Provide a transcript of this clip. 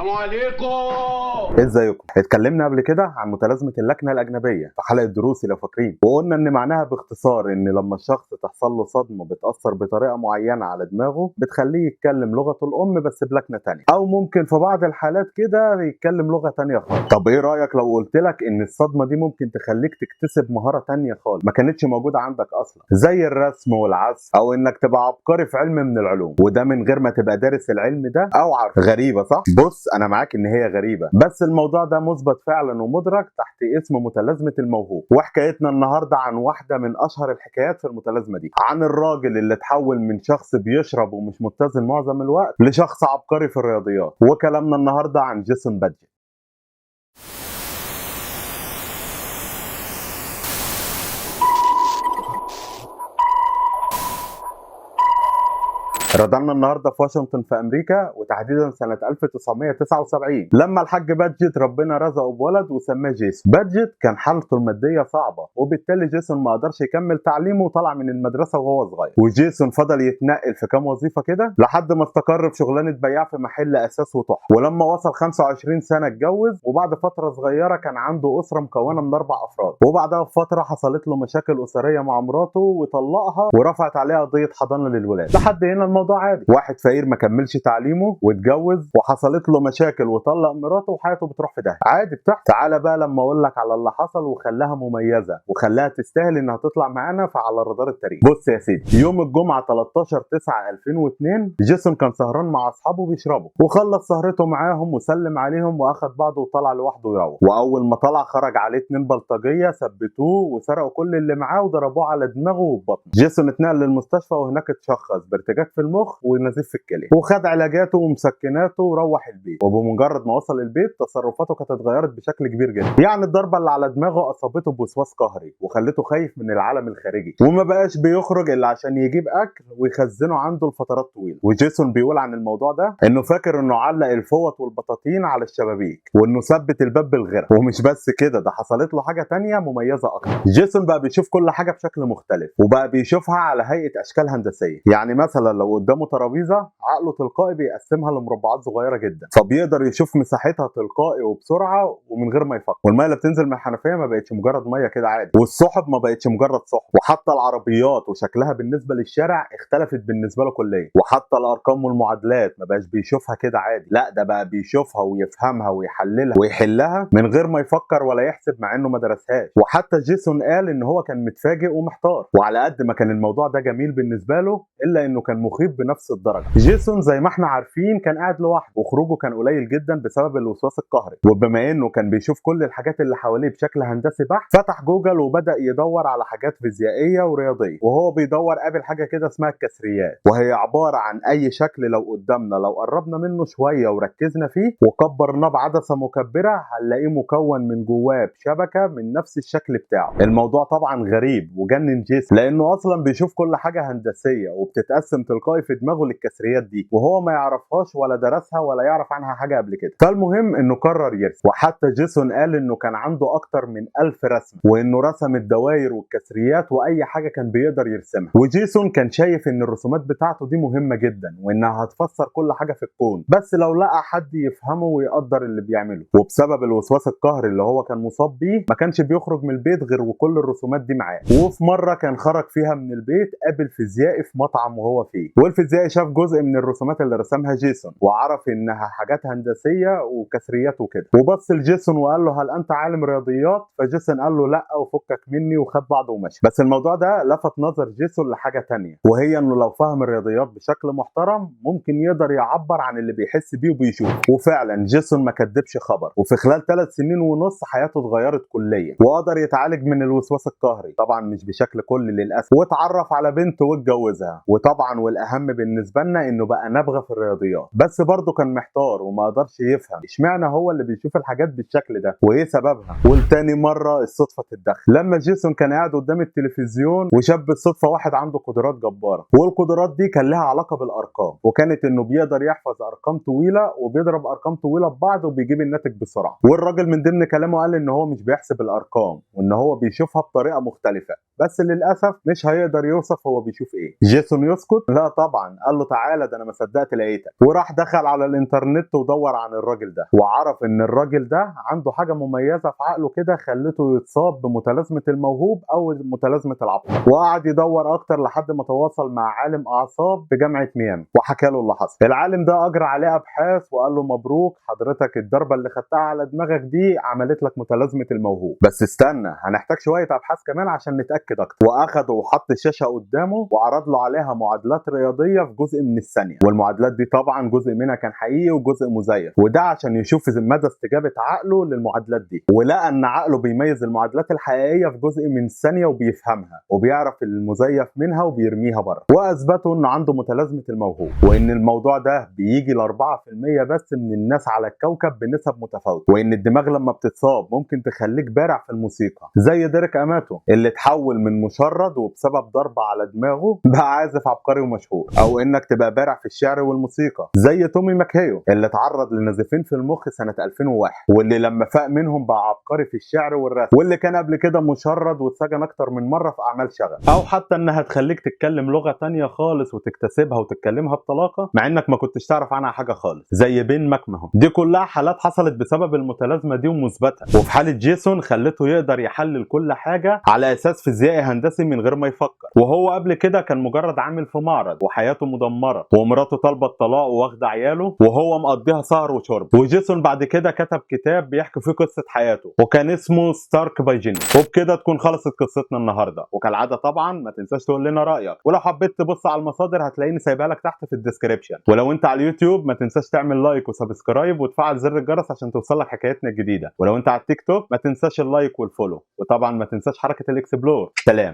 السلام عليكم. ازيكم؟ اتكلمنا قبل كده عن متلازمه اللكنه الاجنبيه في حلقه دروسي لو فاكرين، وقلنا ان معناها باختصار ان لما الشخص تحصل له صدمه بتاثر بطريقه معينه على دماغه بتخليه يتكلم لغته الام بس بلكنه تانية، او ممكن في بعض الحالات كده يتكلم لغه تانية خالص. طب ايه رايك لو قلت لك ان الصدمه دي ممكن تخليك تكتسب مهاره تانية خالص ما كانتش موجوده عندك اصلا، زي الرسم والعزف، او انك تبقى عبقري في علم من العلوم، وده من غير ما تبقى دارس العلم ده او عارف. غريبه صح؟ بص انا معاك ان هي غريبه، بس الموضوع ده مثبت فعلا ومدرك تحت اسم متلازمه الموهوب. وحكايتنا النهارده عن واحده من اشهر الحكايات في المتلازمه دي، عن الراجل اللي اتحول من شخص بيشرب ومش متزن معظم الوقت لشخص عبقري في الرياضيات. وكلامنا النهارده عن جيسون بادجت. رادارنا النهارده في واشنطن في امريكا، وتحديدا سنه 1979 لما الحاج بادجت ربنا رزقه بولد وسماه جيسون. بادجت كان حالته الماديه صعبه، وبالتالي جيسون ما قدرش يكمل تعليمه وطلع من المدرسه وهو صغير. وجيسون فضل يتنقل في كام وظيفه كده لحد ما استقر في شغلانه بياع في محل اساس وتحف. ولما وصل 25 سنه اتجوز، وبعد فتره صغيره كان عنده اسره مكونه من 4 افراد. وبعدها بفتره حصلت له مشاكل اسريه مع مراته وطلقها ورفعت عليها قضيه حضانه للولاد. لحد هنا الموضوع عادي، واحد فقير ما كملش تعليمه واتجوز وحصلت له مشاكل وطلق مراته وحياته بتروح في داهيه، عادي بتحصل. تعالى بقى لما اقول لك على اللي حصل وخلاها مميزه وخلاها تستاهل انها تطلع معانا فعلى رادار التاريخ. بص يا سيدي، يوم الجمعه 13/9/2002 جيسون كان سهران مع اصحابه بيشربوا، وخلص سهرته معاهم وسلم عليهم واخد بعضه وطلع لوحده يروح. واول ما طلع خرج عليه 2 بلطجيه ثبتوه وسرقوا كل اللي معاه وضربوه على دماغه وبطنه. جيسون اتنقل للمستشفى وهناك اتشخص بارتجاج في المخ ونزيف في الكلى، وخد علاجاته ومسكناته وروح البيت. وبمجرد ما وصل البيت تصرفاته كانت اتغيرت بشكل كبير جدا. يعني الضربه اللي على دماغه اصابته بوسواس قهري وخلته خايف من العالم الخارجي، وما بقاش بيخرج الا عشان يجيب اكل ويخزنه عنده لفترات طويله. وجيسون بيقول عن الموضوع ده انه فاكر انه علق الفوط والبطاطين على الشبابيك، وانه ثبت الباب بالغيره. ومش بس كده، ده حصلت له حاجه تانية مميزه اكتر. جيسون بقى بيشوف كل حاجه بشكل مختلف، وبقى بيشوفها على هيئه اشكال هندسيه. يعني مثلا لو قدامه ترابيزه عقله تلقائي بيقسمها لمربعات صغيره جدا، فبيقدر يشوف مساحتها تلقائي وبسرعه ومن غير ما يفكر. والميه اللي بتنزل من الحنفيه ما بقتش مجرد ميه كده عادي، والسحب ما بقتش مجرد سحب، وحتى العربيات وشكلها بالنسبه للشارع اختلفت بالنسبه له كليا. وحتى الارقام والمعادلات ما بقاش بيشوفها كده عادي، لا ده بقى بيشوفها ويفهمها ويحللها ويحلها من غير ما يفكر ولا يحسب مع انه ما درسهاش. وحتى جيسون قال ان هو كان متفاجئ ومحتار، وعلى قد ما كان الموضوع ده جميل بالنسبه له الا انه كان مخيف بنفس الدرجه. جيسون زي ما احنا عارفين كان قاعد لوحده، وخروجه كان قليل جدا بسبب الوسواس القهري. وبما انه كان بيشوف كل الحاجات اللي حواليه بشكل هندسي بحت، فتح جوجل وبدا يدور على حاجات فيزيائيه ورياضيه. وهو بيدور قابل حاجه كده اسمها الكسريات، وهي عباره عن اي شكل لو قدامنا لو قربنا منه شويه وركزنا فيه وكبرناه بعدسه مكبره هنلاقيه مكون من جواه بشبكه من نفس الشكل بتاعه. الموضوع طبعا غريب وجنن جيسون، لانه اصلا بيشوف كل حاجه هندسيه وبتتقسم تلقائي في دماغه للكسريات دي، وهو ما يعرفهاش ولا درسها ولا يعرف عنها حاجه قبل كده. فالمهم انه قرر يرسم. وحتى جيسون قال انه كان عنده اكتر من 1000 رسمه، وانه رسم الدوائر والكسريات واي حاجه كان بيقدر يرسمها. وجيسون كان شايف ان الرسومات بتاعته دي مهمه جدا وانها هتفسر كل حاجه في الكون، بس لو لقى حد يفهمه ويقدر اللي بيعمله. وبسبب الوسواس القهري اللي هو كان مصاب بيه ما كانش بيخرج من البيت غير وكل الرسومات دي معاه. وفي مره كان خرج فيها من البيت قابل فيزيائي في مطعم وهو فيه، والفيزيائي شاف جزء من الرسومات اللي رسمها جيسون وعرف انها حاجات هندسيه وكسريات وكده. وبص لجيسون وقال له هل انت عالم رياضيات؟ فجيسون قال له لا وفكك مني وخد بعضه ومشي. بس الموضوع ده لفت نظر جيسون لحاجه تانية، وهي انه لو فهم الرياضيات بشكل محترم ممكن يقدر يعبر عن اللي بيحس بيه وبيشوفه. وفعلا جيسون ما كدبش خبر، وفي خلال 3 سنين ونص حياته اتغيرت كليا، وقدر يتعالج من الوسواس القهري، طبعا مش بشكل كلي للاسف، واتعرف على بنت واتجوزها. وطبعا والاهم بالنسبه لنا انه بقى نابغه في الرياضيات. بس برضه كان محتار وما قدرش يفهم اشمعنى هو اللي بيشوف الحاجات بالشكل ده وايه سببها. والتاني مره الصدفه تتدخل، لما جيسون كان قاعد قدام التلفزيون وشاف بالصدفه واحد عنده قدرات جباره، والقدرات دي كان لها علاقه بالارقام، وكانت انه بيقدر يحفظ ارقام طويله وبيضرب ارقام طويله ببعض وبيجيب الناتج بسرعه. والراجل من ضمن كلامه قال ان هو مش بيحسب الارقام وان هو بيشوفها بطريقه مختلفه، بس للاسف مش هيقدر يوصف هو بيشوف ايه. جيسون يسكت؟ لا طبعا. قال له تعالى ده انا ما صدقت لقيتك، وراح دخل على الانترنت ودور عن الراجل ده، وعرف ان الراجل ده عنده حاجه مميزه في عقله كده خلته يتصاب بمتلازمه الموهوب او متلازمه العقل. وقعد يدور اكتر لحد ما تواصل مع عالم اعصاب في جامعه ميامي وحكى له اللي حصل. العالم ده اجرى عليه ابحاث وقال له مبروك حضرتك، الضربه اللي خدتها على دماغك دي عملت لك متلازمه الموهوب، بس استنى هنحتاج شويه ابحاث كمان عشان نتاكد اكتر. واخده وحط الشاشه قدامه وعرض له عليها معادلات رياضيه في جزء من الثانيه، والمعادلات دي طبعا جزء منها كان حقيقي وجزء مزيف، وده عشان يشوف مدى استجابه عقله للمعادلات دي. ولقى ان عقله بيميز المعادلات الحقيقيه في جزء من الثانيه وبيفهمها، وبيعرف المزيف منها وبيرميها بره. واثبتوا انه عنده متلازمه الموهوب، وان الموضوع ده بيجي ل 4% بس من الناس على الكوكب بنسب متفاوته، وان الدماغ لما بتتصاب ممكن تخليك بارع في الموسيقى زي ديريك اماتو اللي اتحول من مشرد وبسبب ضربه على دماغه بقى عازف عبقري ومشهور، او انك تبقى بارع في الشعر والموسيقى زي تومي ماكهيو اللي اتعرض لنزيفين في المخ سنه 2001، واللي لما فاق منهم بقى عبقري في الشعر والرسم، واللي كان قبل كده مشرد واتسجن اكتر من مره في اعمال شغف، او حتى انها تخليك تتكلم لغه تانية خالص وتكتسبها وتتكلمها بطلاقه مع انك ما كنتش تعرف عنها حاجه خالص زي بين ماكمهون. دي كلها حالات حصلت بسبب المتلازمه دي ومثبته، وفي حاله جيسون خلته يقدر يحلل كل حاجه على اساس فيزيائي هندسي من غير ما يفكر، وهو قبل كده كان مجرد عامل في معرض وحياته مدمره ومراته طالبه الطلاق واخده عياله وهو مقضيها سهر وشرب. وجيسون بعد كده كتب كتاب بيحكي فيه قصه حياته وكان اسمه ستارك باي جيني. وبكده تكون خلصت قصتنا النهارده، وكالعاده طبعا ما تنساش تقول لنا رايك، ولو حبيت تبص على المصادر هتلاقيني سايبها لك تحت في الديسكريبشن، ولو انت على اليوتيوب ما تنساش تعمل لايك وسبسكرايب وتفعل زر الجرس عشان توصلك حكايتنا الجديده، ولو انت على التيك توك ما تنساش اللايك والفولو، وطبعا ما تنساش حركه الاكسبلور. سلام.